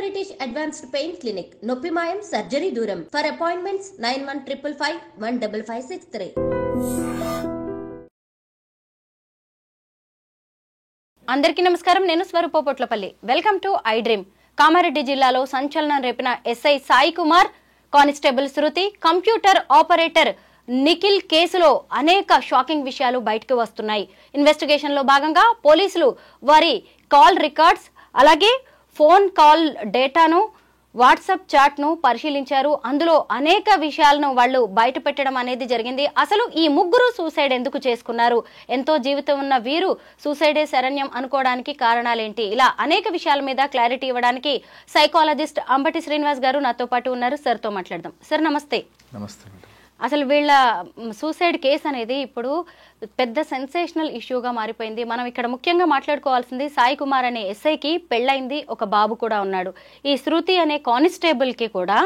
British Advanced Pain Clinic, Noppimayam Surgery Duram. For appointments 9155515563. అందరికీ నమస్కారం. నేను స్వరూపపోట్లపల్లి. Welcome to I dream. Kamareddy జిల్లాలో సంచలనం రేపిన ఎస్ఐ సాయి కుమార్, కానిస్టేబుల్ శృతి, కంప్యూటర్ ఆపరేటర్ నిఖిల్ కేసులో అనేక షాకింగ్ విషయాలు బయటకు వస్తున్నాయి. ఇన్వెస్టిగేషన్ లో భాగంగా పోలీసులు వారి కాల్ రికార్డ్స్, అలాగే ఫోన్ కాల్ డేటాను, వాట్సాప్ చాట్ ను పరిశీలించారు. అందులో అనేక విషయాలను వాళ్ళు బయట పెట్టడం అనేది జరిగింది. అసలు ఈ ముగ్గురు సూసైడ్ ఎందుకు చేసుకున్నారు, ఎంతో జీవితం ఉన్న వీరు సూసైడే శరణ్యం అనుకోవడానికి కారణాలేంటి, ఇలా అనేక విషయాల మీద క్లారిటీ ఇవ్వడానికి సైకాలజిస్ట్ అంబటి శ్రీనివాస్ గారు నాతో పాటు ఉన్నారు. సార్తో మాట్లాడదాం. సార్ నమస్తే. నమస్తే. అసలు వీళ్ళ సూసైడ్ కేసు అనేది ఇప్పుడు పెద్ద సెన్సేషనల్ ఇష్యూగా మారిపోయింది. మనం ఇక్కడ ముఖ్యంగా మాట్లాడుకోవాల్సింది సాయి కుమార్ అనే ఎస్ఐకి పెళ్ళైంది, ఒక బాబు కూడా ఉన్నాడు. ఈ శృతి అనే కానిస్టేబుల్కి కూడా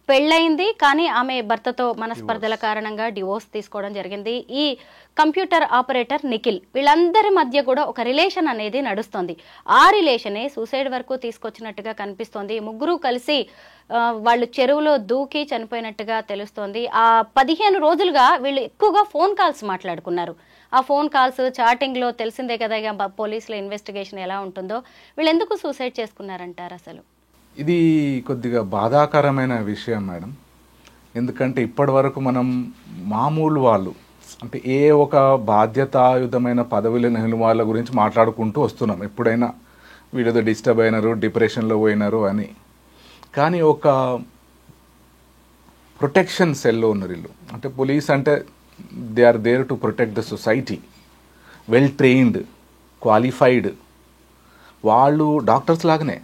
పెళ్ళయింది, కానీ ఆమె భర్తతో మనస్పర్ధల కారణంగా డివోర్స్ తీసుకోవడం జరిగింది. ఈ కంప్యూటర్ ఆపరేటర్ నిఖిల్, వీళ్ళందరి మధ్య కూడా ఒక రిలేషన్ అనేది నడుస్తుంది. ఆ రిలేషనే సూసైడ్ వరకు తీసుకొచ్చినట్టుగా కనిపిస్తోంది. ముగ్గురు కలిసి వాళ్ళు చెరువులో దూకి చనిపోయినట్టుగా తెలుస్తోంది. ఆ 15 రోజులుగా వీళ్ళు ఎక్కువగా ఫోన్ కాల్స్ మాట్లాడుకున్నారు. ఆ ఫోన్ కాల్స్ చాటింగ్ లో తెలిసిందే కదా ఇక పోలీసుల ఇన్వెస్టిగేషన్ ఎలా ఉంటుందో. వీళ్ళు ఎందుకు సూసైడ్ చేసుకున్నారంటారు? అసలు ఇది కొద్దిగా బాధాకరమైన విషయం మేడం. ఎందుకంటే ఇప్పటి వరకు మనం మామూలు వాళ్ళు అంటే ఏ ఒక బాధ్యతాయుతమైన పదవిలో లేని వాళ్ళ గురించి మాట్లాడుకుంటూ వస్తున్నాం. ఎప్పుడైనా వీళ్ళతో డిస్టర్బ్ అయినారు, డిప్రెషన్లో పోయినారు అని. కానీ ఒక ప్రొటెక్షన్ సెల్లో ఉన్నారు వీళ్ళు. అంటే పోలీస్ అంటే they are there to protect the society, well trained, qualified. వాళ్ళు డాక్టర్స్ లాగానే,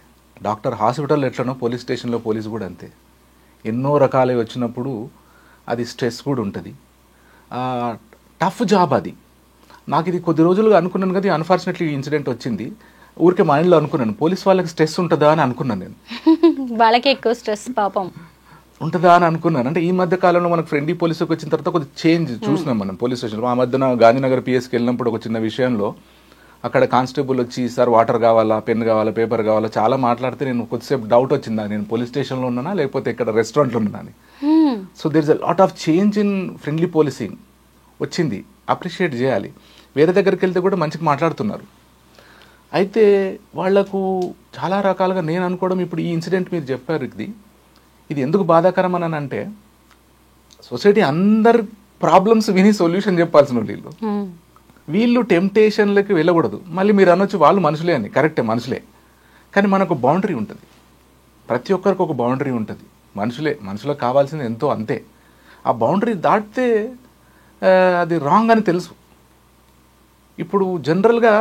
డాక్టర్ హాస్పిటల్ ఎట్లనో పోలీస్ స్టేషన్లో పోలీసు కూడా అంతే. ఎన్నో రకాలవి వచ్చినప్పుడు అది స్ట్రెస్ కూడా ఉంటుంది. టఫ్ జాబ్ అది. నాకు ఇది కొద్ది రోజులుగా అనుకున్నాను కదా, అన్ఫార్చునేట్లీ ఇన్సిడెంట్ వచ్చింది. ఊరికే మైండ్లో అనుకున్నాను, పోలీస్ వాళ్ళకి స్ట్రెస్ ఉంటుందా అని అనుకున్నాను. నేను వాళ్ళకి ఎక్కువ స్ట్రెస్ పాపం ఉంటుందా అని అనుకున్నాను. అంటే ఈ మధ్య కాలంలో మనకు ఫ్రెండ్లీ పోలీసుకి వచ్చిన తర్వాత కొద్ది చేంజ్ చూసినాం మనం పోలీస్ స్టేషన్లో. ఆ మధ్యన గాంధీనగర్ పిఎస్కి వెళ్ళినప్పుడు ఒక చిన్న విషయంలో అక్కడ కానిస్టేబుల్ వచ్చి, సార్ వాటర్ కావాలా, పెన్ కావాలా, పేపర్ కావాలా, చాలా మాట్లాడితే నేను కొద్దిసేపు డౌట్ వచ్చిందా, నేను పోలీస్ స్టేషన్లో ఉన్నానా లేకపోతే ఇక్కడ రెస్టారెంట్లో ఉన్నానా అని. So there is a lot of change in friendly policing వచ్చింది. అప్రిషియేట్ చేయాలి. వేరే దగ్గరికి వెళ్తే కూడా మంచిగా మాట్లాడుతున్నారు. అయితే వాళ్లకు చాలా రకాలుగా నేను అనుకోవడం, ఇప్పుడు ఈ ఇన్సిడెంట్ మీరు చెప్పారు, ఇది ఎందుకు బాధాకరం అని అంటే, సొసైటీ అందరి ప్రాబ్లమ్స్ విని సొల్యూషన్ చెప్పాల్సిన వీళ్ళు టెంప్టేషన్లకి వెళ్ళకూడదు. మళ్ళీ మీరు అనొచ్చు వాళ్ళు మనుషులే అని, కరెక్టే మనుషులే, కానీ మనకు బౌండరీ ఉంటుంది. ప్రతి ఒక్కరికి ఒక బౌండరీ ఉంటుంది. మనుషులకు కావాల్సింది ఎంతో అంతే. ఆ బౌండరీ దాటితే అది రాంగ్ అని తెలుసు. ఇప్పుడు జనరల్గా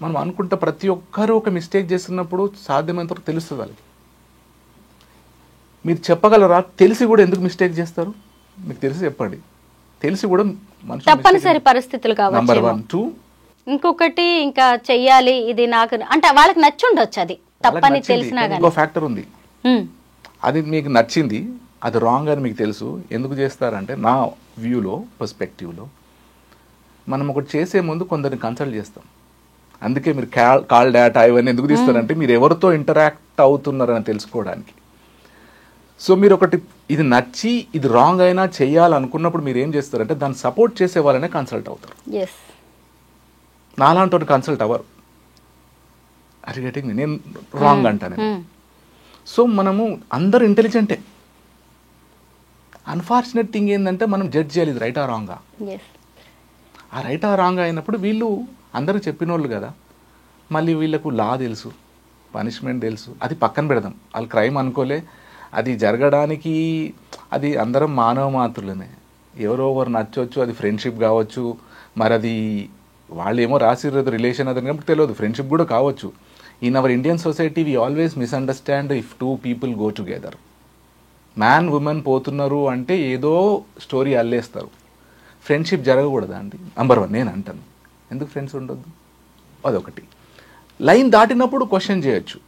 మనం అనుకుంటే ప్రతి ఒక్కరూ ఒక మిస్టేక్ చేస్తున్నప్పుడు సాధ్యమైనంత వరకు తెలుస్తుంది వాళ్ళకి. మీరు చెప్పగలరా తెలిసి కూడా ఎందుకు మిస్టేక్ చేస్తారు? మీకు తెలిసి చెప్పండి. తెలిసి కూడా తప్పనిసరి పరిస్థితులు కావచ్చు. నంబర్ 1. 2 ఇంకొకటి ఇంకా చెయ్యాలి, ఇది నాకు అంటే వాళ్ళకి నచ్చి ఉండొచ్చు. అది తప్పని తెలిసినా కానీ ఇంకో ఫ్యాక్టర్ ఉంది. అది మీకు నచ్చింది, అది రాంగ్ అని మీకు తెలుసు. ఎందుకు చేస్తారంటే, నా వ్యూలో, పర్స్పెక్టివ్లో, మనం ఒకటి చేసే ముందు కొందరిని కన్సల్ట్ చేస్తాం. అందుకే మీరు కాల్ డేటా ఇవన్నీ ఎందుకు తీస్తారంటే, మీరు ఎవరితో ఇంటరాక్ట్ అవుతున్నారని తెలుసుకోవడానికి. సో మీరు ఒకటి ఇది నచ్చి ఇది రాంగ్ అయినా చేయాలనుకున్నప్పుడు మీరు ఏం చేస్తారంటే, దాన్ని సపోర్ట్ చేసే వాళ్ళనే కన్సల్ట్ అవుతారు. నాలాంటి కన్సల్ట్ అవ్వరు. అరిగేటింగ్ నేను రాంగ్ అంటాను. సో మనము అందరు ఇంటెలిజెంటే. అన్ఫార్చునేట్ థింగ్ ఏంటంటే, మనం జడ్జ్ చేయాలి ఇది రైటా రాంగా. ఆ రైటా రాంగ్ అయినప్పుడు వీళ్ళు అందరూ చెప్పిన వాళ్ళు కదా, మళ్ళీ వీళ్ళకు లా తెలుసు, పనిష్మెంట్ తెలుసు, అది పక్కన పెడదాం. వాళ్ళు క్రైమ్ అనుకోలే, అది జరగడానికి అది అందరం మానవ మాత్రులనే. ఎవరో ఒకరు నచ్చవచ్చు, అది ఫ్రెండ్షిప్ కావచ్చు, మరి అది వాళ్ళు ఏమో రాసిర్రు రిలేషన్ అదని కాబట్టి తెలియదు, ఫ్రెండ్షిప్ కూడా కావచ్చు. In our Indian society we always misunderstand if 2 people go together. Man women పోతున్నారు అంటే ఏదో స్టోరీ అల్లేస్తారు. ఫ్రెండ్షిప్ జరగకూడదా అండి? నంబర్ 1 నేను అంటాను. ఎందుకు ఫ్రెండ్స్ ఉండొద్దు? అదొకటి. లైన్ దాటినప్పుడు క్వశ్చన్ చేయొచ్చు.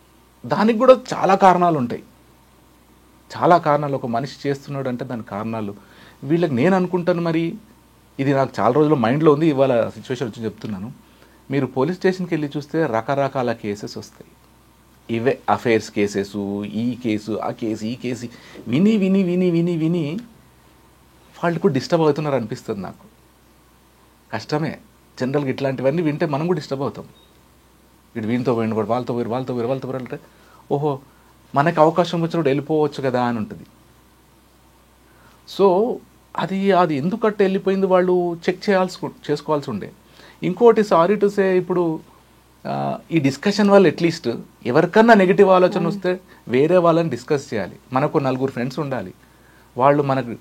దానికి కూడా చాలా కారణాలు ఉంటాయి. చాలా కారణాలు. ఒక మనిషి చేస్తున్నాడు అంటే దాని కారణాలు వీళ్ళకి నేను అనుకుంటాను. మరి ఇది నాకు చాలా రోజులు మైండ్లో ఉంది, ఇవాళ సిచ్యువేషన్ వచ్చి చెప్తున్నాను. మీరు పోలీస్ స్టేషన్కి వెళ్ళి చూస్తే రకరకాల కేసెస్ వస్తాయి. ఇవే అఫైర్స్ కేసెస్, ఈ కేసు ఆ కేసు ఈ కేసు విని విని విని విని విని వాళ్ళు కూడా డిస్టర్బ్ అవుతున్నారు అనిపిస్తుంది నాకు. కష్టమే జనరల్గా ఇట్లాంటివన్నీ వింటే మనం కూడా డిస్టర్బ్ అవుతాం. ఇటు వీనితో పోయిన కూడా వాళ్ళతో పోయారు అంటే ఓహో మనకి అవకాశం వచ్చినప్పుడు వెళ్ళిపోవచ్చు కదా అని ఉంటుంది. సో అది ఎందుకంటే వెళ్ళిపోయింది వాళ్ళు చెక్ చేసుకోవాల్సి ఉండే. ఇంకోటి సారీ టు సే, ఇప్పుడు ఈ డిస్కషన్ వల్ల అట్లీస్ట్ ఎవరికన్నా నెగిటివ్ ఆలోచన వస్తే వేరే వాళ్ళని డిస్కస్ చేయాలి. మనకు 4 ఫ్రెండ్స్ ఉండాలి. వాళ్ళు మనకు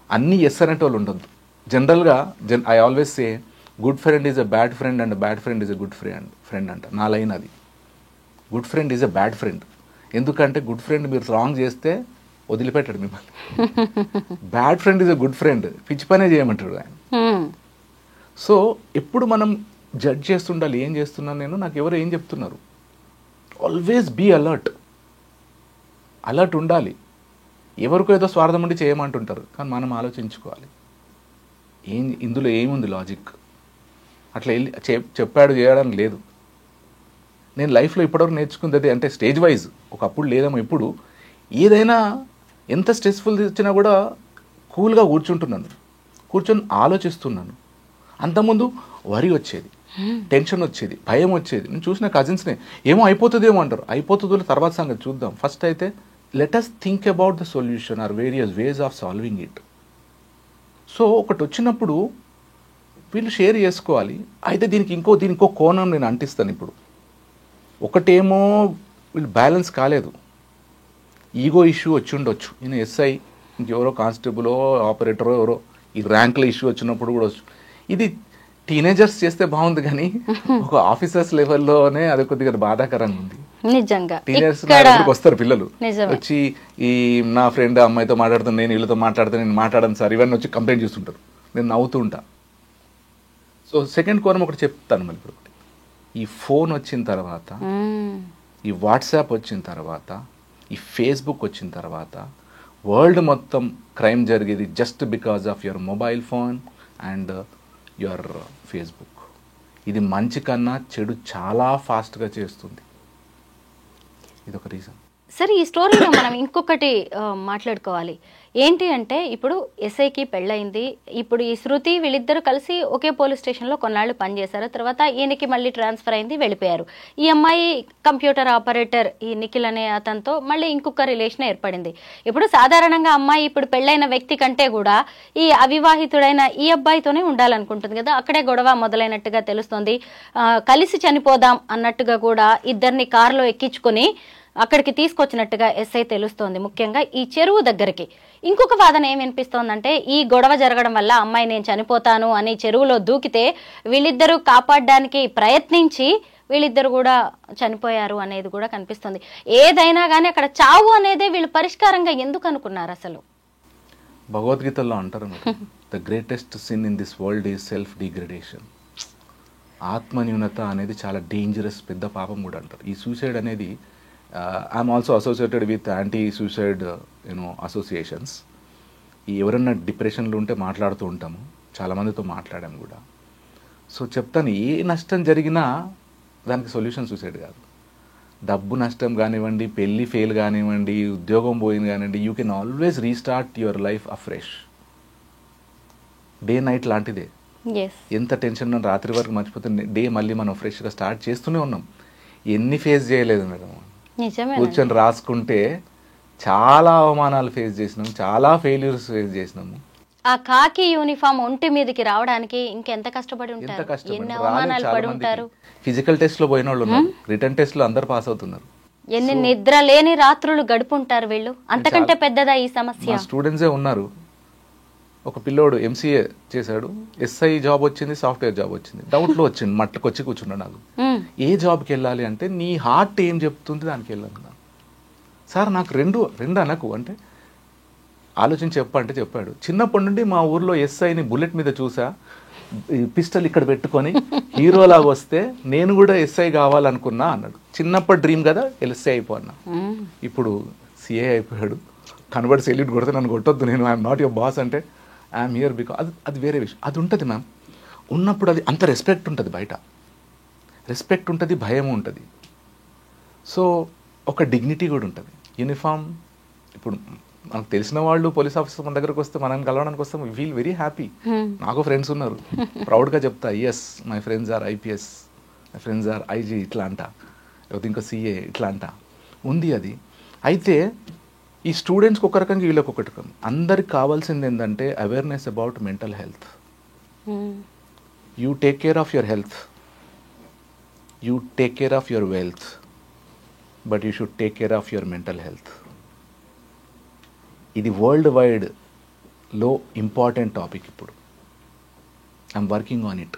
అన్నీ ఎస్ అనేటి వాళ్ళు ఉండొద్దు. జనరల్గా I always say good friend is a bad friend and bad friend is a good friend అంట. నా లైన్ అది. Good friend is a bad friend. ఎందుకంటే గుడ్ ఫ్రెండ్ మీరు రాంగ్ చేస్తే వదిలిపెట్టాడు మిమ్మల్ని. Bad friend is a good friend, పిచ్చి పనే చేయమంటాడు ఆయన. సో ఎప్పుడు మనం జడ్జ్ చేస్తుండాలి, ఏం చేస్తున్నాను నేను, నాకు ఎవరు ఏం చెప్తున్నారు. ఆల్వేస్ బీ అలర్ట్ ఉండాలి. ఎవరికో ఏదో స్వార్థం ఉండి చేయమంటుంటారు, కానీ మనం ఆలోచించుకోవాలి ఇందులో ఏముంది లాజిక్. అట్లా వెళ్ళి చెప్పాడు చేయడానికి లేదు. నేను లైఫ్లో ఇప్పటివరకు నేర్చుకుంది అదే. అంటే స్టేజ్ వైజ్ ఒకప్పుడు లేదేమో, ఇప్పుడు ఏదైనా ఎంత స్ట్రెస్ఫుల్ వచ్చినా కూడా కూల్గా కూర్చొని ఆలోచిస్తున్నాను. అంతకుముందు వరి వచ్చేది, టెన్షన్ వచ్చేది, భయం వచ్చేది. నేను చూసిన కజిన్స్నే ఏమో అయిపోతుందేమో అంటారు. అయిపోతుందో తర్వాత సంగతి చూద్దాం. ఫస్ట్ అయితే let us think about the solution or various ways of solving it. So ఒకటి వచ్చినప్పుడు వీళ్ళు షేర్ చేసుకోవాలి. అయితే దీనికి ఇంకో కోణం నేను అంటిస్తాను. ఇప్పుడు ఒకటేమో వీళ్ళు బ్యాలెన్స్ కాలేదు, ఈగో ఇష్యూ వచ్చి ఉండొచ్చు. ఈయన ఎస్ఐ, ఇంకెవరో కానిస్టేబులో ఆపరేటరో ఎవరో ఈ ర్యాంకుల ఇష్యూ వచ్చినప్పుడు కూడా వచ్చు. ఇది టీనేజర్స్ చేస్తే బాగుంది, కానీ ఒక ఆఫీసర్స్ లెవెల్లోనే అది కొద్దిగా బాధాకరంగా ఉంది. నిజంగా టీనేజర్స్ వస్తారు పిల్లలు వచ్చి, ఈ నా ఫ్రెండ్ అమ్మాయితో మాట్లాడుతాను, నేను వీళ్ళతో మాట్లాడతాను, నేను మాట్లాడను సార్, ఇవన్నీ వచ్చి కంప్లైంట్ చేస్తుంటారు. నేను నవ్వుతూ ఉంటా. సో సెకండ్ కోణం ఒకటి చెప్తాను మళ్ళీ. ఇప్పుడు ఈ ఫోన్ వచ్చిన తర్వాత, ఈ వాట్సాప్ వచ్చిన తర్వాత, ఈ ఫేస్బుక్ వచ్చిన తర్వాత వరల్డ్ మొత్తం క్రైమ్ జరిగేది just because of your mobile phone and your Facebook. ఇది మంచి కన్నా చెడు చాలా ఫాస్ట్గా చేస్తుంది. ఇదొక రీజన్. సరే, ఈ స్టోరీలో మనం ఇంకొకటి మాట్లాడుకోవాలి. ఏంటి అంటే, ఇప్పుడు ఎస్ఐకి పెళ్ళయింది. ఇప్పుడు ఈ శృతి వీళ్ళిద్దరూ కలిసి ఒకే పోలీస్ స్టేషన్లో కొన్నాళ్ళు పనిచేశారు. తర్వాత ఈయనకి మళ్ళీ ట్రాన్స్ఫర్ అయింది, వెళ్ళిపోయారు. ఈ అమ్మాయి కంప్యూటర్ ఆపరేటర్ ఈ నిఖిల్ అనే అతనితో మళ్ళీ ఇంకొక రిలేషన్ ఏర్పడింది. ఇప్పుడు సాధారణంగా అమ్మాయి ఇప్పుడు పెళ్ళైన వ్యక్తి కంటే కూడా ఈ అవివాహితుడైన ఈ అబ్బాయితోనే ఉండాలనుకుంటుంది కదా. అక్కడే గొడవ మొదలైనట్టుగా తెలుస్తుంది. కలిసి చనిపోదాం అన్నట్టుగా కూడా ఇద్దరిని కారులో ఎక్కించుకొని అక్కడికి తీసుకొచ్చినట్టుగా ఎస్ఐ తెలుస్తోంది. ముఖ్యంగా ఈ చెరువు దగ్గరికి. ఇంకొక వాదన ఏం వినిపిస్తోందంటే, ఈ గొడవ జరగడం వల్ల అమ్మాయి నేను చనిపోతాను అని చెరువులో దూకితే వీళ్ళిద్దరూ కాపాడడానికి ప్రయత్నించి వీళ్ళిద్దరు కూడా చనిపోయారు అనేది కూడా కనిపిస్తుంది. ఏదైనా కానీ అక్కడ చావు అనేది వీళ్ళు పరిష్కారంగా ఎందుకు అనుకున్నారు అసలు? భగవద్గీతలో అంటారు, the greatest sin in this world is self degradation. ఆత్మన్యూనత అనేది చాలా డేంజరస్, పెద్ద పాపం కూడా అంటారు. ఈ సూసైడ్ అనేది I'm also associated with anti suicide associations. ఈ ఎవరన్నా డిప్రెషన్లో ఉంటే మాట్లాడుతూ ఉంటాము, చాలామందితో మాట్లాడాము కూడా. సో చెప్తాను, ఏ నష్టం జరిగినా దానికి సొల్యూషన్ సూసైడ్ కాదు. డబ్బు నష్టం కానివ్వండి, పెళ్ళి ఫెయిల్ కానివ్వండి, ఉద్యోగం పోయింది కానివ్వండి, you can always restart your life afresh. Day night లాంటిదే. ఎంత టెన్షన్ రాత్రి వరకు మర్చిపోతే డే మళ్ళీ మనం ఫ్రెష్గా స్టార్ట్ చేస్తూనే ఉన్నాం. ఎన్ని ఫేస్ చేయలేదు మేడం. కూర్చొని రాసుకుంటే చాలా అవమానాలు ఫేస్ చేసినాము, చాలా ఫెయిల్యూర్స్ ఫేస్ చేసినాము. ఆ కాకి యూనిఫామ్ ఒంటి మీదకి రావడానికి ఇంకెంత కష్టపడి ఉంటారు, ఎన్ని అవమానాలు పడి ఉంటారు. ఫిజికల్ టెస్ట్ లో పోయిన వాళ్ళు ఉన్నారు, రిటర్న్ టెస్ట్ లో అందరు పాస్ అవుతున్నారు. ఎన్ని నిద్ర లేని రాత్రులు గడుపుంటారు వీళ్ళు. అంతకంటే పెద్దదా ఈ సమస్య? స్టూడెంట్సే ఉన్నారు. ఒక పిల్లోడు ఎంసీఏ చేశాడు, ఎస్ఐ జాబ్ వచ్చింది, సాఫ్ట్వేర్ జాబ్ వచ్చింది. డౌట్లో వచ్చింది, మట్టుకు వచ్చి కూర్చున్నాడు. నాకు ఏ జాబ్కి వెళ్ళాలి అంటే, నీ హార్ట్ ఏం చెప్తుంది దానికి వెళ్ళాను. సార్ నాకు రెండు అనకు అంటే, ఆలోచించి చెప్పంటే చెప్పాడు. చిన్నప్పటి నుండి మా ఊర్లో ఎస్ఐని బుల్లెట్ మీద చూసా, పిస్టల్ ఇక్కడ పెట్టుకొని హీరోలాగా వస్తే నేను కూడా ఎస్ఐ కావాలనుకున్నా అన్నాడు. చిన్నప్పటి డ్రీమ్ కదా, ఎస్ఐ అయిపోన్నా. ఇప్పుడు సిఏ అయిపోయాడు. కనబడి సెల్యూట్ కొడితే నన్ను కొట్టొద్దు, నేను ఐఎమ్ నాట్ యువర్ బాస్ అంటే ఐఎమ్ హియర్ బికాజ్ అది వేరే విషయం. అది ఉంటుంది మ్యామ్. ఉన్నప్పుడు అది అంత రెస్పెక్ట్ ఉంటుంది, బయట రెస్పెక్ట్ ఉంటుంది, భయం ఉంటుంది. సో ఒక డిగ్నిటీ కూడా ఉంటుంది. యూనిఫామ్ ఇప్పుడు మనకు తెలిసిన వాళ్ళు పోలీస్ ఆఫీసర్ మన దగ్గరకు వస్తే మనం కలవడానికి వస్తాం, వీ ఫీల్ వెరీ హ్యాపీ. నాకు ఫ్రెండ్స్ ఉన్నారు, ప్రౌడ్గా చెప్తా, yes my friends are IPS, my friends are IG ఇట్లా అంట, లేకపోతే ఇంకా సిఏ ఇట్లా అంట ఉంది అది. అయితే ఈ స్టూడెంట్స్కి ఒక రకంగా వీళ్ళకి ఒక రకం. అందరికి కావాల్సింది ఏంటంటే awareness about mental health. You take care of your health, you take care of your wealth, but you should take care of your mental health. ఇది వరల్డ్ వైడ్లో ఇంపార్టెంట్ టాపిక్. ఇప్పుడు I'm working on it.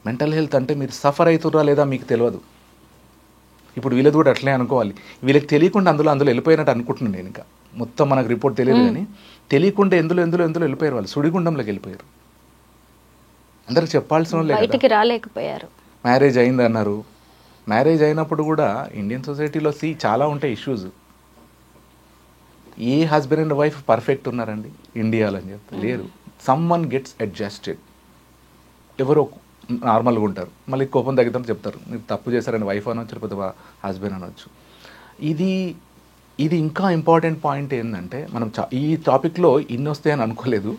Mental health అంటే మీరు suffer అవుతుర్రా లేదా మీకు తెలియదు. ఇప్పుడు వీళ్ళది కూడా అట్లే అనుకోవాలి. వీళ్ళకి తెలియకుండా అందులో వెళ్ళిపోయినట్టు అనుకుంటున్నాను నేను. ఇంకా మొత్తం మనకు రిపోర్ట్ తెలియదు కానీ తెలియకుండా ఎందులో వెళ్ళిపోయారు వాళ్ళు, సుడిగుండంలోకి వెళ్ళిపోయారు. అందరికి చెప్పాల్సిన వాళ్ళే, బయటికి రాలేకపోయారు. మ్యారేజ్ అయింది అన్నారు. మ్యారేజ్ అయినప్పుడు కూడా ఇండియన్ సొసైటీలో చాలా ఉంటాయి issues. A husband and wife perfect ఉన్నారండి ఇండియాలో అని చెప్తే లేరు. Some one gets adjusted. ఎవరో నార్మల్గా ఉంటారు, మళ్ళీ కోపం తగ్గుతారు చెప్తారు, మీరు తప్పు చేశారని వైఫ్ అనొచ్చు, లేకపోతే హస్బెండ్ అనొచ్చు. ఇది ఇంకా ఇంపార్టెంట్ పాయింట్ ఏంటంటే మనం ఈ టాపిక్లో ఇన్ని వస్తాయని అనుకోలేదు.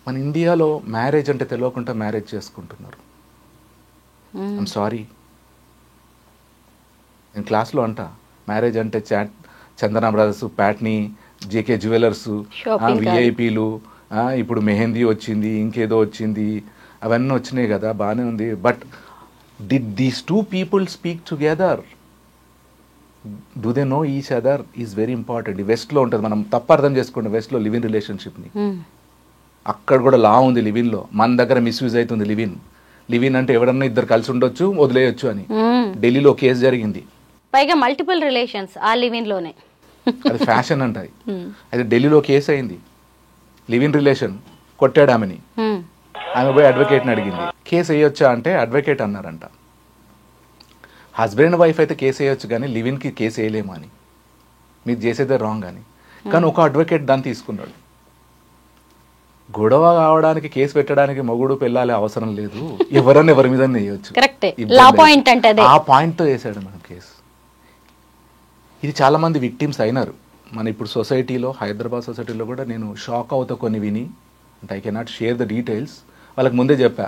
మన ఇండియాలో మ్యారేజ్ అంటే తెలియకుండా మ్యారేజ్ చేసుకుంటున్నారు. ఐఎమ్ సారీ, నేను క్లాస్లో అంట మ్యారేజ్ అంటే చందన బ్రదర్స్, ప్యాట్నీ, జేకే జ్యువెలర్స్, విఐపీలు, ఇప్పుడు మెహందీ వచ్చింది, ఇంకేదో వచ్చింది, అవన్నీ వచ్చినాయి కదా, బాగానే ఉంది. But did these two people speak together? Do they know each other? Is very important. ఈ వెస్ట్లో ఉంటుంది, మనం తప్పు అర్థం చేసుకోండి వెస్ట్లో లివ్ ఇన్ రిలేషన్షిప్ని. అక్కడ కూడా లా ఉంది లివిన్లో. మన దగ్గర మిస్యూజ్ అవుతుంది లివిన్ అంటే ఎవరన్నా ఇద్దరు కలిసి ఉండొచ్చు, వదిలేయొచ్చు అని. ఢిల్లీలో కేసు జరిగింది, పైగా మల్టిపుల్ రిలేషన్స్ ఆ లివిన్ లోనే. అది ఫ్యాషన్ అంట. అది ఢిల్లీలో కేసు అయింది, లివ్ ఇన్ రిలేషన్, కొట్టాడు ఆమెని. ఆమె పోయి అడ్వకేట్ని అడిగింది, కేసు వేయొచ్చా అంటే అడ్వకేట్ అన్నారంట హస్బెండ్ అండ్ వైఫ్ అయితే కేసు వేయొచ్చు కానీ లివిన్కి కేసు వేయలేము అని, మీరు చేసేదే రాంగ్ అని. కానీ ఒక అడ్వకేట్ దాన్ని తీసుకున్నాడు. గొడవ కావడానికి కేసు పెట్టడానికి మొగుడు పెళ్ళాలి అవసరం లేదు, ఎవరన్నా ఎవరి మీద వేయొచ్చు. ఆ పాయింట్తో వేసాడు మనం కేసు. ఇది చాలా మంది విక్టిమ్స్ అయినారు మన ఇప్పుడు సొసైటీలో. హైదరాబాద్ సొసైటీలో కూడా నేను షాక్ అవుతా కొన్ని విని, అంటే I cannot share the details. వాళ్ళకి ముందే చెప్పా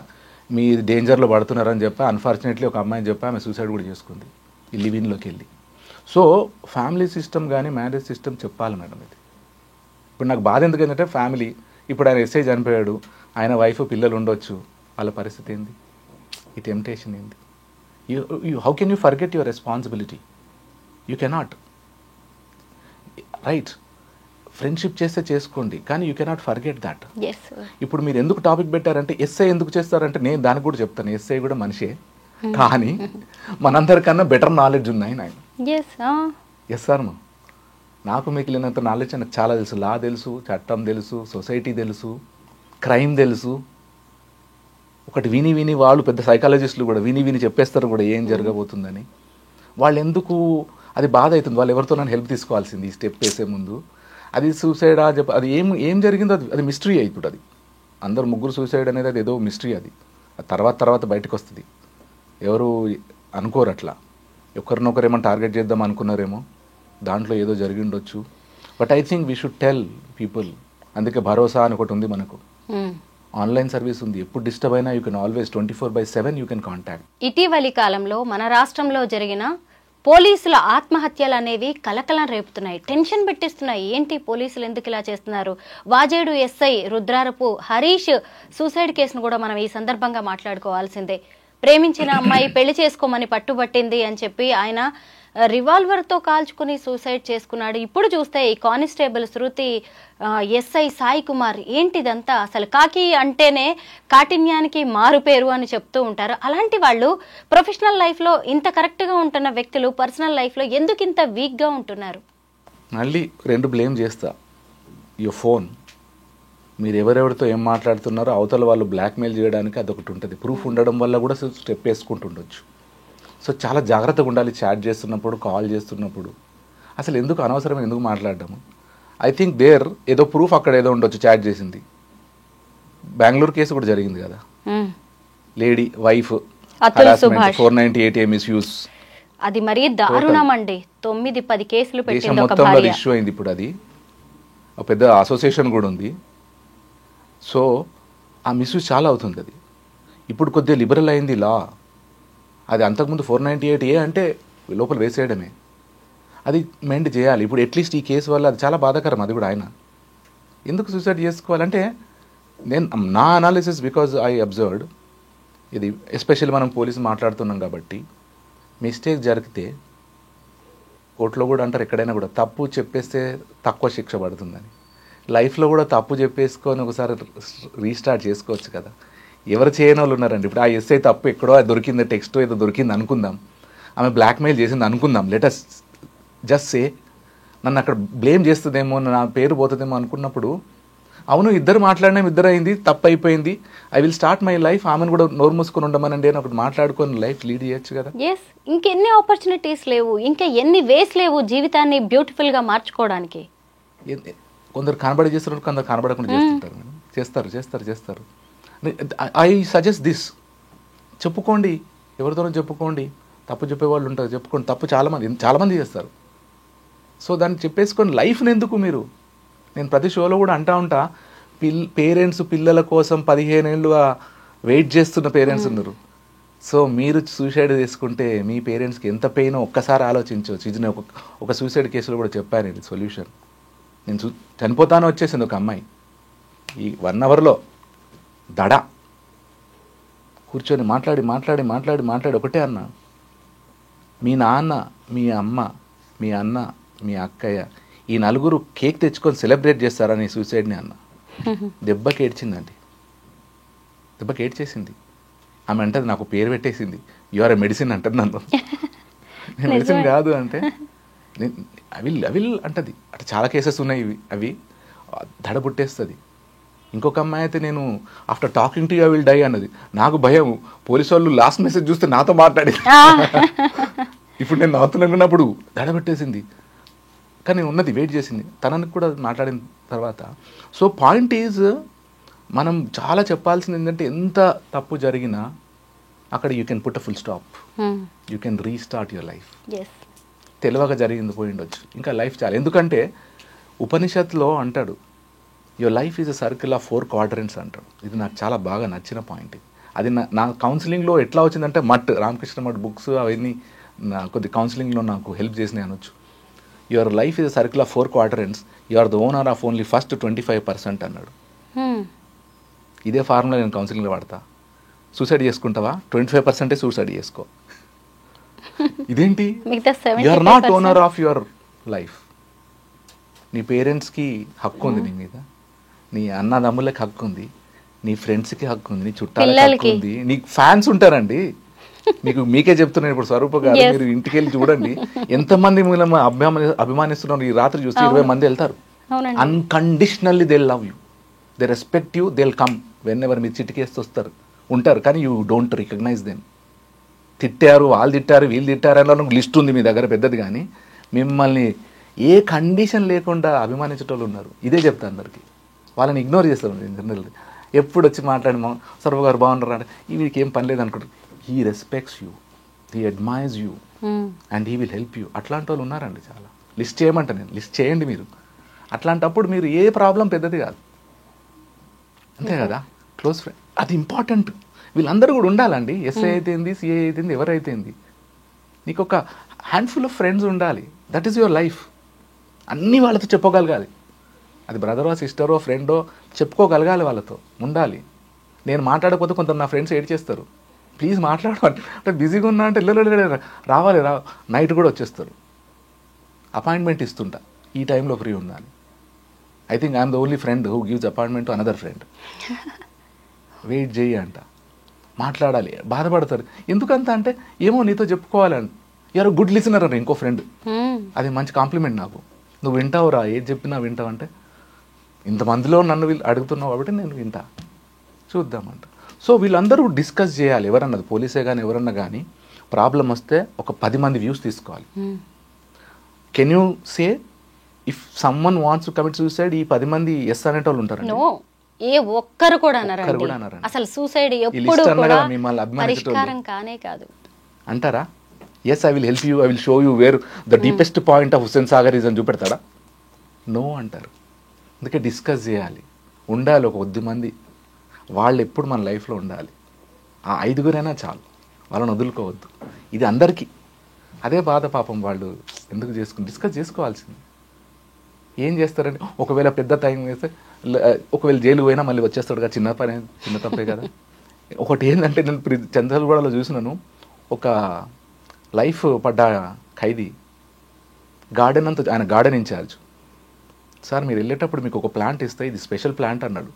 మీరు డేంజర్లో పడుతున్నారని చెప్పా. అన్ఫార్చునేట్లీ ఒక అమ్మాయిని చెప్పా, ఆమె సూసైడ్ కూడా చేసుకుంది ఈ లివిన్లోకి వెళ్ళి. సో ఫ్యామిలీ సిస్టమ్ కానీ మ్యారేజ్ సిస్టమ్ చెప్పాలి మేడం. ఇది ఇప్పుడు నాకు బాధ ఎందుకంటే ఫ్యామిలీ, ఇప్పుడు ఆయన ఎస్ఐ చనిపోయాడు, ఆయన వైఫ్ పిల్లలు ఉండొచ్చు, వాళ్ళ పరిస్థితి ఏంది? ఈ టెంప్టేషన్ ఏంది? How can you forget your responsibility? You cannot. Right, friendship చేస్తే చేసుకోండి, కానీ యూ కెనాట్ ఫర్గెట్ దాట్. ఇప్పుడు మీరు ఎందుకు టాపిక్ పెట్టారంటే ఎస్ఐ ఎందుకు చేస్తారంటే నేను దానికి కూడా చెప్తాను. ఎస్ఐ కూడా మనిషే, కానీ మనందరికన్నా బెటర్ నాలెడ్జ్ ఉన్నాయి నాయన. ఎస్ సార్, నాకు మిగిలినంత నాలెడ్జ్ నాకు చాలా తెలుసు. లా తెలుసు, చట్టం తెలుసు, సొసైటీ తెలుసు, క్రైమ్ తెలుసు. ఒకటి విని వాళ్ళు పెద్ద సైకాలజిస్టులు కూడా విని చెప్పేస్తారు కూడా ఏం జరగబోతుందని. వాళ్ళు ఎందుకు, అది బాధ అవుతుంది. వాళ్ళు ఎవరితో నన్ను హెల్ప్ తీసుకోవాల్సింది ఈ స్టెప్ వేసే ముందు. అది సూసైడా చెప్ప, అది ఏం జరిగిందో అది మిస్టరీ ఇప్పుడు. అది అందరు ముగ్గురు సూసైడ్ అనేది అది ఏదో మిస్టరీ. అది తర్వాత బయటకు వస్తుంది. ఎవరు అనుకోరు అట్లా. ఒకరినొకరు ఏమైనా టార్గెట్ చేద్దాం అనుకున్నారేమో, దాంట్లో ఏదో జరిగి ఉండొచ్చు. But I think we should tell people. అందుకే భరోసా అని ఒకటి ఉంది మనకు, ఆన్లైన్ సర్వీస్ ఉంది. ఎప్పుడు డిస్టర్బ్ అయినా you can always 24/7 you can contact. ఇటీవలి కాలంలో మన రాష్ట్రంలో జరిగిన పోలీసుల ఆత్మహత్యలు అనేవి కలకలం రేపుతున్నాయి, టెన్షన్ పెట్టిస్తున్నాయి. ఏంటి పోలీసులు ఎందుకు ఇలా చేస్తున్నారు? వాజేడు ఎస్ఐ రుద్రారపు హరీష్ సూసైడ్ కేసును కూడా మనం ఈ సందర్భంగా మాట్లాడుకోవాల్సిందే. ప్రేమించిన అమ్మాయి పెళ్లి చేసుకోమని పట్టుబట్టింది అని చెప్పి ఆయన రివాల్వర్తో కాల్చుకుని సూసైడ్ చేసుకున్నాడు. ఇప్పుడు చూస్తే ఈ కానిస్టేబుల్ శృతి, ఎస్ఐ సాయి కుమార్, ఏంటిదంతా? అసలు కాకి అంటేనే కాఠిన్యానికి మారు పేరు అని చెప్తూ ఉంటారు. అలాంటి వాళ్ళు ప్రొఫెషనల్ లైఫ్లో ఇంత కరెక్ట్గా ఉంటున్న వ్యక్తులు పర్సనల్ లైఫ్లో ఎందుకు ఇంత వీక్గా ఉంటున్నారు? మళ్ళీ రెండు బ్లేమ్ చేస్తా. యువర్ ఫోన్, మీరు ఎవరెవరితో ఏం మాట్లాడుతున్నారో అవతల వాళ్ళు బ్లాక్మెయిల్ చేయడానికి అదొకటి ఉంటుంది. ప్రూఫ్ ఉండడం వల్ల కూడా స్టెప్ వేసుకుంటుండొచ్చు. సో చాలా జాగ్రత్తగా ఉండాలి చాట్ చేస్తున్నప్పుడు, కాల్ చేస్తున్నప్పుడు. అసలు ఎందుకు అనవసరం ఎందుకు మాట్లాడడము? ఐ థింక్ ఏదో ప్రూఫ్ అక్కడ ఏదో ఉండొచ్చు, చాట్ చేసింది. బెంగళూరు కేసు కూడా జరిగింది కదా, లేడీ వైఫ్ 498 మిస్యూస్, అది మరీ దారుణం అండి. 9-10 కేసులు దేశం పెట్టింది ఒక మొత్తంలో భార్య. ఇష్యూ అయింది ఇప్పుడు. అది ఒక పెద్ద అసోసియేషన్ కూడా ఉంది. సో ఆ మిస్యూజ్ చాలా అవుతుంది. అది ఇప్పుడు కొద్దిగా లిబరల్ అయింది లా. అది అంతకుముందు 498A అంటే లోపల వేసేయడమే. అది మెండ్ చేయాలి ఇప్పుడు. అట్లీస్ట్ ఈ కేసు వల్ల అది చాలా బాధాకరం. అది కూడా ఆయన ఎందుకు సూసైడ్ చేసుకోవాలంటే నా అనాలిసిస్, బికాజ్ ఐ అబ్జర్వ్డ్ ఇది, ఎస్పెషల్లీ మనం పోలీసు మాట్లాడుతున్నాం కాబట్టి, మిస్టేక్ జరిగితే కోర్టులో కూడా అంటారు, ఎక్కడైనా కూడా తప్పు చెప్పేస్తే తక్కువ శిక్ష పడుతుందని. లైఫ్లో కూడా తప్పు చెప్పేసుకొని ఒకసారి రీస్టార్ట్ చేసుకోవచ్చు కదా. ఎవరు చేయని వాళ్ళు ఉన్నారండి. ఇప్పుడు ఆ ఎస్ఐ తప్పు ఎక్కడో దొరికింది, టెక్స్ట్ ఏదో దొరికింది అనుకుందాం, ఆమె బ్లాక్మెయిల్ చేసింది అనుకుందాం, లెటస్ జస్ట్ సే, నన్ను అక్కడ బ్లేమ్ చేస్తుందేమో, నా పేరు పోతుందేమో అనుకున్నప్పుడు, అవును ఇద్దరు మాట్లాడినాం, ఇద్దరు అయింది, తప్పు అయిపోయింది, I will start my life, ఆమెను కూడా నోరు మూసుకొని ఉండమనండి అని ఒకటి మాట్లాడుకొని లైఫ్ లీడ్ చేయొచ్చు కదా. ఎస్, ఇంకెన్ని ఆపర్చునిటీస్ లేవు, ఇంకా ఎన్ని వేస్ లేవు జీవితాన్ని బ్యూటిఫుల్గా మార్చుకోవడానికి. కొందరు కనబడి చేస్తున్నారు, కొందరు కనబడకుండా చేస్తుంటారు. చేస్తారు చేస్తారు చేస్తారు. ఐ సజెస్ట్ దిస్, చెప్పుకోండి, ఎవరితోనో చెప్పుకోండి. తప్పు చెప్పేవాళ్ళు ఉంటారు, చెప్పుకోండి. తప్పు చాలామంది చేస్తారు. సో దాన్ని చెప్పేసుకొని లైఫ్ని ఎందుకు మీరు, నేను ప్రతి షోలో కూడా అంటా ఉంటా, పేరెంట్స్ పిల్లల కోసం 15 ఏళ్ళుగా వెయిట్ చేస్తున్న పేరెంట్స్ ఉన్నారు. సో మీరు సూసైడ్ చేసుకుంటే మీ పేరెంట్స్కి ఎంత పెయినో ఒక్కసారి ఆలోచించవచ్చు. ఇది నేను ఒక సూసైడ్ కేసులో కూడా చెప్పాను. ఇది సొల్యూషన్. నేను చనిపోతాను వచ్చేసింది ఒక అమ్మాయి, ఈ 1 అవర్లో దడ కూర్చొని మాట్లాడి మాట్లాడి మాట్లాడి మాట్లాడి ఒకటే అన్న, మీ నాన్న, మీ అమ్మ, మీ అన్న, మీ అక్కయ్య, ఈ నలుగురు కేక్ తెచ్చుకొని సెలబ్రేట్ చేస్తారని సూసైడ్ని అన్న. దెబ్బకి ఏడ్చిందండి, దెబ్బకి ఏడ్చేసింది. ఆమె అంటది, నాకు పేరు పెట్టేసింది, యు ఆర్ ఎ మెడిసిన్ అంటది నన్ను. నేను మెడిసిన్ కాదు అంటే అవిల్ అంటది. అటు చాలా కేసెస్ ఉన్నాయి అవి దడ పుట్టేస్తుంది. ఇంకొక అమ్మాయి అయితే, నేను after talking to you I will die అన్నది. నాకు భయం, పోలీసు వాళ్ళు లాస్ట్ మెసేజ్ చూస్తే నాతో మాట్లాడి ఇప్పుడు నేను నవ్వుతున్నప్పుడు దడ పెట్టేసింది. కానీ ఉన్నది వెయిట్ చేసింది, తనని కూడా మాట్లాడిన తర్వాత. సో పాయింట్ ఈజ్, మనం చాలా చెప్పాల్సింది ఏంటంటే, ఎంత తప్పు జరిగినా అక్కడ you can put a full stop, you can restart your life. తెలివగా జరిగింది పోయి ఉండొచ్చు, ఇంకా లైఫ్ చాలా. ఎందుకంటే ఉపనిషత్తులో అంటాడు, your life is a circle of 4 quadrants అంటాడు. ఇది నాకు చాలా బాగా నచ్చిన పాయింట్. అది నా కౌన్సిలింగ్లో ఎట్లా వచ్చిందంటే, రామకృష్ణ మఠ్ బుక్స్ అవన్నీ కొద్ది కౌన్సిలింగ్లో నాకు హెల్ప్ చేసినాయి అనొచ్చు. Your life is a circle of 4 quadrants, you are the owner of only first 25% అన్నాడు. ఇదే ఫార్ములా నేను కౌన్సిలింగ్లో వాడతా. సూసైడ్ చేసుకుంటావా, 25% సూసైడ్ చేసుకో. ఇదేంటి, you are not owner of your life. నీ పేరెంట్స్కి హక్కు ఉంది నీ మీద, నీ అన్నదమ్ములకి హక్కు ఉంది, నీ ఫ్రెండ్స్కి హక్కు ఉంది, నీ చుట్టాలకి హక్కు ఉంది, నీకు ఫ్యాన్స్ ఉంటారండి. మీకే చెప్తున్నాను ఇప్పుడు, స్వరూప గారు, మీరు ఇంటికి వెళ్ళి చూడండి ఎంతమంది మూలమ అభిమానిస్తున్నారు. ఈ రాత్రి చూస్తే 20 మంది వెళ్తారు. Unconditionally they love you, they respect you, they will come when ever. మీరు చిటికేస్తూ ఉంటారు, కానీ యూ డోంట్ రికగ్నైజ్ దెమ్. తిట్టారు, వాళ్ళు తిట్టారు, వీళ్ళు తిట్టారు అని లిస్ట్ ఉంది మీ దగ్గర పెద్దది, కానీ మిమ్మల్ని ఏ కండిషన్ లేకుండా అభిమానించేటోళ్ళు ఉన్నారు. ఇదే చెప్తా అందరికి, వాళ్ళని ఇగ్నోర్ చేస్తారు జనరల్. ఎప్పుడు వచ్చి మాట్లాడి, స్వరూప గారు బాగున్నారు అంటే, వీడికి ఏం పని లేదు అనుకుంటారు. He respects you, he admires you, and he will help you. అట్లాంటి వాళ్ళు ఉన్నారండి చాలా. లిస్ట్ చేయమంట నేను, లిస్ట్ చేయండి మీరు. అట్లాంటప్పుడు మీరు ఏ ప్రాబ్లం పెద్దది కాదు, అంతే కదా. క్లోజ్ ఫ్రెండ్ అది ఇంపార్టెంట్. వీళ్ళందరూ కూడా ఉండాలండి. ఎస్ఐ అయితేంది, సిఐ అయితేంది, ఎవరైతేంది, నీకు ఒక హ్యాండ్ఫుల్ ఆఫ్ ఫ్రెండ్స్ ఉండాలి. That is your life. అన్నీ వాళ్ళతో చెప్పుకోగలగాలి. అది బ్రదరో, సిస్టరో, ఫ్రెండో చెప్పుకోగలగాలి, వాళ్ళతో ఉండాలి. నేను మాట్లాడకపోతే కొంత నా ఫ్రెండ్స్ ఏడ్ చేస్తారు, ప్లీజ్ మాట్లాడవాలి అంటే, బిజీగా ఉన్నా అంటే రావాలి నైట్ కూడా వచ్చేస్తారు. అపాయింట్మెంట్ ఇస్తుంటా, ఈ టైంలో ఫ్రీ ఉండాలి. I think I'm the only friend who gives appointment to another friend. Wait చేయి అంట, మాట్లాడాలి. బాధపడతారు ఎందుకంత అంటే, ఏమో నీతో చెప్పుకోవాలని. యూఆర్ గుడ్ లిసనర్ అని ఇంకో ఫ్రెండ్, అది మంచి కాంప్లిమెంట్ నాకు. నువ్వు వింటావురా, ఏది చెప్పినా వింటావు అంటే, ఇంతమందిలో నన్ను అడుగుతున్నావు కాబట్టి నేను వింటా, చూద్దామంట. సో వీళ్ళందరూ డిస్కస్ చేయాలి. ఎవరన్నది పోలీసే కానీ ఎవరన్నా కానీ ప్రాబ్లం వస్తే ఒక 10 మంది వ్యూస్ తీసుకోవాలి. Can you say if someone wants to commit suicide, ఈ 10 మంది ఎస్ అనేటోళ్ళు ఉంటారండి. ఏ ఒక్కరు కూడా అన్నారండి. అసలు సూసైడ్ ఎప్పుడు కూడా పరిష్కారం కానే కాదు అంటారా? Yes I will help you, I will show you where the deepest point of Hussain Sagar is అని చూపెడతాడా? నో అంటారు. అందుకే డిస్కస్ చేయాలి, ఉండాలి ఒక 10 మంది, వాళ్ళు ఎప్పుడు మన లైఫ్లో ఉండాలి. ఆ 5గురైనా చాలు, వాళ్ళని వదులుకోవద్దు. ఇది అందరికీ అదే బాధ పాపం. వాళ్ళు ఎందుకు డిస్కస్ చేసుకోవాల్సింది. ఏం చేస్తారంటే ఒకవేళ పెద్ద టైం వేస్తే ఒకవేళ జైలు పోయినా మళ్ళీ వచ్చేస్తాడు కదా, చిన్న తప్పే కదా. ఒకటి ఏంటంటే నేను చంద్రగూడలో చూసినాను, ఒక లైఫ్ పడ్డ ఖైదీ గార్డెన్ అంతా, ఆయన గార్డెన్ ఇన్ఛార్జ్, సార్ మీరు వెళ్ళేటప్పుడు మీకు ఒక ప్లాంట్ ఇస్తే ఇది స్పెషల్ ప్లాంట్ అన్నాడు.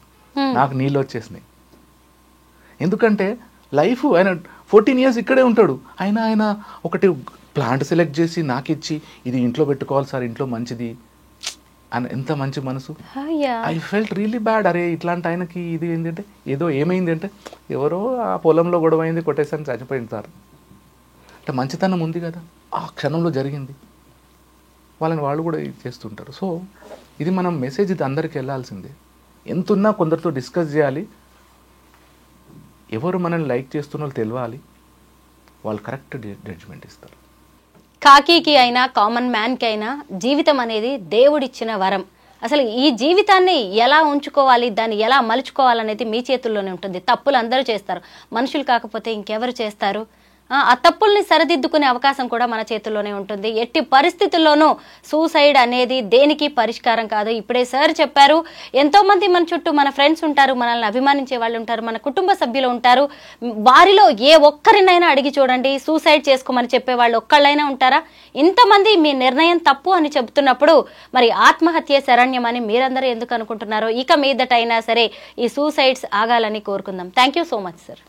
నాకు నీళ్ళు వచ్చేసినాయి. ఎందుకంటే లైఫ్ ఆయన 14 years ఇక్కడే ఉంటాడు, ఆయన ఒకటి ప్లాంట్ సెలెక్ట్ చేసి నాకు ఇచ్చి ఇది ఇంట్లో పెట్టుకోవాలి సార్, ఇంట్లో మంచిది అని. ఎంత మంచి మనసు. I felt really bad. అరే ఇట్లాంటి ఆయనకి ఇది ఏంటంటే ఏదో ఏమైంది అంటే ఎవరో ఆ పొలంలో గొడవ అయింది, కొట్టేసాను, చచ్చిపోయింది సార్ అంటే మంచితనం ఉంది కదా, ఆ క్షణంలో జరిగింది. వాళ్ళు కూడా ఇది చేస్తుంటారు. సో ఇది మనం మెసేజ్, ఇది అందరికి వెళ్ళాల్సిందే. ఎంతున్నా కొందరితో డిస్కస్ చేయాలి. ఎవరు మనల్ని లైక్ చేస్తున్నారో తెలియాలి, వాళ్ళు కరెక్ట్ జడ్జ్మెంట్ ఇస్తారు. కాకీకి అయినా కామన్ మ్యాన్కి అయినా జీవితం అనేది దేవుడిచ్చిన వరం. అసలు ఈ జీవితాన్ని ఎలా ఉంచుకోవాలి, దాన్ని ఎలా మలుచుకోవాలనేది మీ చేతుల్లోనే ఉంటుంది. తప్పులు అందరూ చేస్తారు, మనుషులు కాకపోతే ఇంకెవరు చేస్తారు? ఆ తప్పుల్ని సరిదిద్దుకునే అవకాశం కూడా మన చేతుల్లోనే ఉంటుంది. ఎట్టి పరిస్థితుల్లోనూ సూసైడ్ అనేది దేనికి పరిష్కారం కాదు. ఇప్పుడే సార్ చెప్పారు, ఎంతో మంది మన చుట్టూ మన ఫ్రెండ్స్ ఉంటారు, మనల్ని అభిమానించే వాళ్ళు ఉంటారు, మన కుటుంబ సభ్యులు ఉంటారు. వారిలో ఏ ఒక్కరినైనా అడిగి చూడండి, సూసైడ్ చేసుకోమని చెప్పే వాళ్ళు ఒక్కళ్ళైనా ఉంటారా? ఇంతమంది మీ నిర్ణయం తప్పు అని చెబుతున్నప్పుడు మరి ఆత్మహత్య శరణ్యం అని మీరందరూ ఎందుకు అనుకుంటున్నారో, ఇక మీదటైనా సరే ఈ సూసైడ్స్ ఆగాలని కోరుకుందాం. Thank you so much sir.